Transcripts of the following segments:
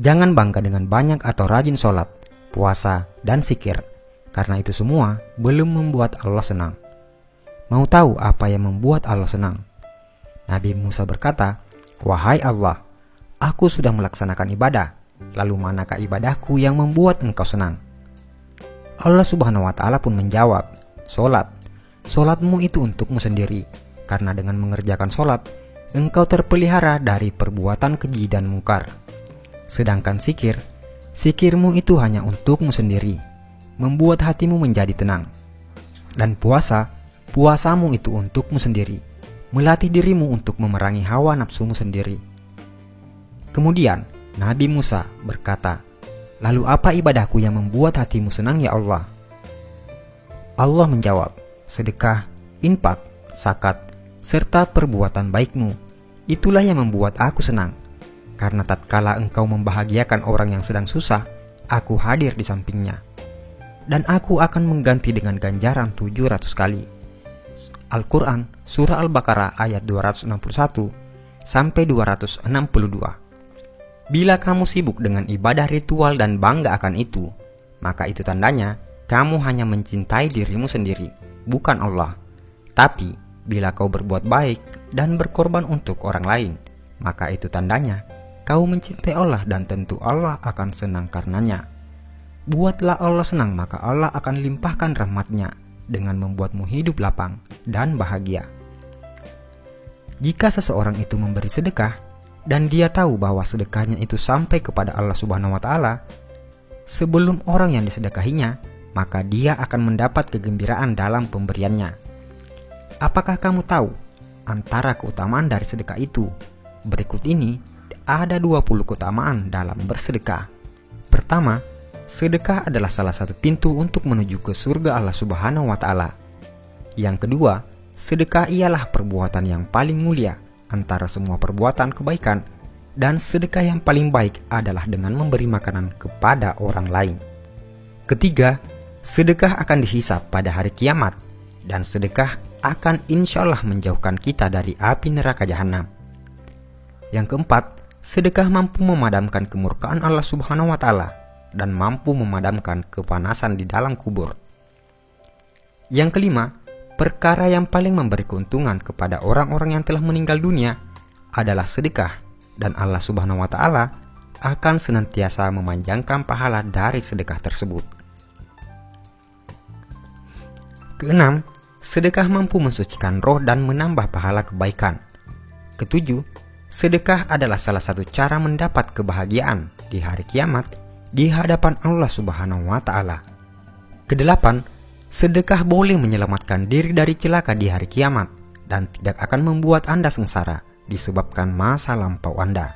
Jangan bangga dengan banyak atau rajin sholat, puasa, dan zikir, karena itu semua belum membuat Allah senang. Mau tahu apa yang membuat Allah senang? Nabi Musa berkata, "Wahai Allah, aku sudah melaksanakan ibadah, lalu manakah ibadahku yang membuat engkau senang?" Allah Subhanahu wa Ta'ala pun menjawab, "Sholat. Sholatmu itu untukmu sendiri, karena dengan mengerjakan sholat, engkau terpelihara dari perbuatan keji dan mungkar. Sedangkan zikir, zikirmu itu hanya untukmu sendiri, membuat hatimu menjadi tenang. Dan puasa, puasamu itu untukmu sendiri, melatih dirimu untuk memerangi hawa nafsumu sendiri." Kemudian Nabi Musa berkata, "Lalu apa ibadahku yang membuat hatimu senang ya Allah?" Allah menjawab, "Sedekah, infak, zakat, serta perbuatan baikmu. Itulah yang membuat aku senang. Karena tatkala engkau membahagiakan orang yang sedang susah, aku hadir di sampingnya. Dan aku akan mengganti dengan ganjaran 700 kali." Al-Quran, Surah Al-Baqarah ayat 261 sampai 262. Bila kamu sibuk dengan ibadah ritual dan bangga akan itu, maka itu tandanya kamu hanya mencintai dirimu sendiri, bukan Allah. Tapi bila kau berbuat baik dan berkorban untuk orang lain, maka itu tandanya kau mencintai Allah dan tentu Allah akan senang karenanya. Buatlah Allah senang, maka Allah akan limpahkan rahmat-Nya dengan membuatmu hidup lapang dan bahagia. Jika seseorang itu memberi sedekah dan dia tahu bahwa sedekahnya itu sampai kepada Allah Subhanahu wa Ta'ala sebelum orang yang disedekahinya, maka dia akan mendapat kegembiraan dalam pemberiannya. Apakah kamu tahu antara keutamaan dari sedekah itu? Berikut ini ada 20 keutamaan dalam bersedekah. Pertama, sedekah adalah salah satu pintu untuk menuju ke surga Allah Subhanahu wa Ta'ala. Yang kedua, sedekah ialah perbuatan yang paling mulia antara semua perbuatan kebaikan, dan sedekah yang paling baik adalah dengan memberi makanan kepada orang lain. Ketiga, sedekah akan dihisab pada hari kiamat, dan sedekah akan insya Allah menjauhkan kita dari api neraka jahanam. Yang keempat, sedekah mampu memadamkan kemurkaan Allah Subhanahu wa Ta'ala dan mampu memadamkan kepanasan di dalam kubur. Yang kelima, perkara yang paling memberi keuntungan kepada orang-orang yang telah meninggal dunia adalah sedekah, dan Allah Subhanahu wa Ta'ala akan senantiasa memanjangkan pahala dari sedekah tersebut. Keenam, sedekah mampu mensucikan roh dan menambah pahala kebaikan. Ketujuh, sedekah adalah salah satu cara mendapat kebahagiaan di hari kiamat di hadapan Allah Subhanahu wa Ta'ala. Kedelapan, sedekah boleh menyelamatkan diri dari celaka di hari kiamat dan tidak akan membuat Anda sengsara disebabkan masa lampau Anda.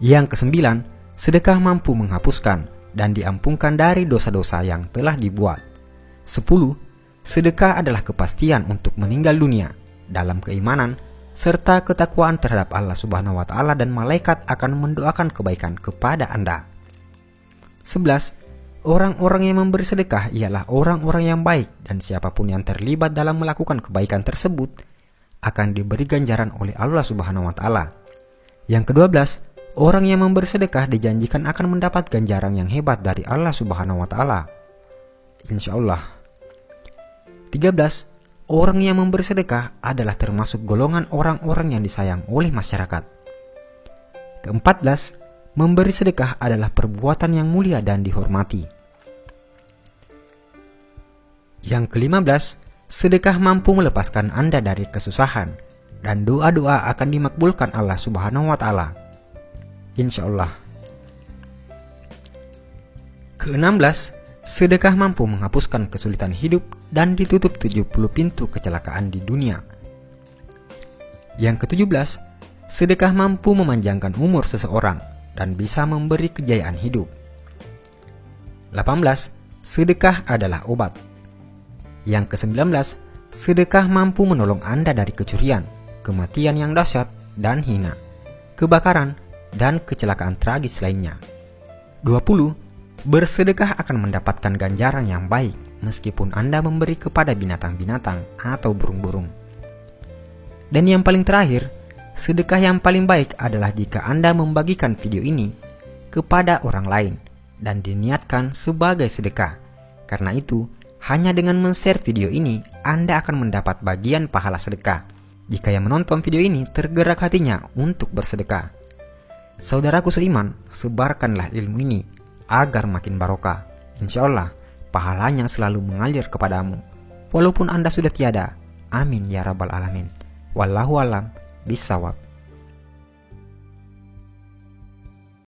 Yang kesembilan, sedekah mampu menghapuskan dan diampunkan dari dosa-dosa yang telah dibuat. 10. Sedekah adalah kepastian untuk meninggal dunia dalam keimanan serta ketakwaan terhadap Allah Subhanahu wa Ta'ala, dan malaikat akan mendoakan kebaikan kepada Anda. 11. Orang-orang yang memberi sedekah ialah orang-orang yang baik, dan siapapun yang terlibat dalam melakukan kebaikan tersebut akan diberi ganjaran oleh Allah Subhanahu wa Ta'ala. Yang ke-12, orang yang memberi sedekah dijanjikan akan mendapat ganjaran yang hebat dari Allah Subhanahu wa Ta'ala, insya Allah. 13. Orang yang memberi sedekah adalah termasuk golongan orang-orang yang disayang oleh masyarakat. Ke-14, memberi sedekah adalah perbuatan yang mulia dan dihormati. Yang ke-15, sedekah mampu melepaskan Anda dari kesusahan, dan doa-doa akan dimakbulkan Allah Subhanahu wa Ta'ala, insya Allah. Ke-16, sedekah mampu menghapuskan kesulitan hidup dan ditutup 70 pintu kecelakaan di dunia. Yang ke-17, sedekah mampu memanjangkan umur seseorang dan bisa memberi kejayaan hidup. 18. Sedekah adalah obat. Yang ke-19, sedekah mampu menolong Anda dari kecurian, kematian yang dahsyat dan hina, kebakaran, dan kecelakaan tragis lainnya. 20. Bersedekah akan mendapatkan ganjaran yang baik meskipun Anda memberi kepada binatang-binatang atau burung-burung. Dan yang paling terakhir, sedekah yang paling baik adalah jika Anda membagikan video ini kepada orang lain dan diniatkan sebagai sedekah. Karena itu, hanya dengan men-share video ini, Anda akan mendapat bagian pahala sedekah jika yang menonton video ini tergerak hatinya untuk bersedekah. Saudaraku seiman, sebarkanlah ilmu ini agar makin barokah. Insya Allah, pahalanya selalu mengalir kepadamu, walaupun Anda sudah tiada. Amin ya rabbal alamin. Wallahu alam bisawab.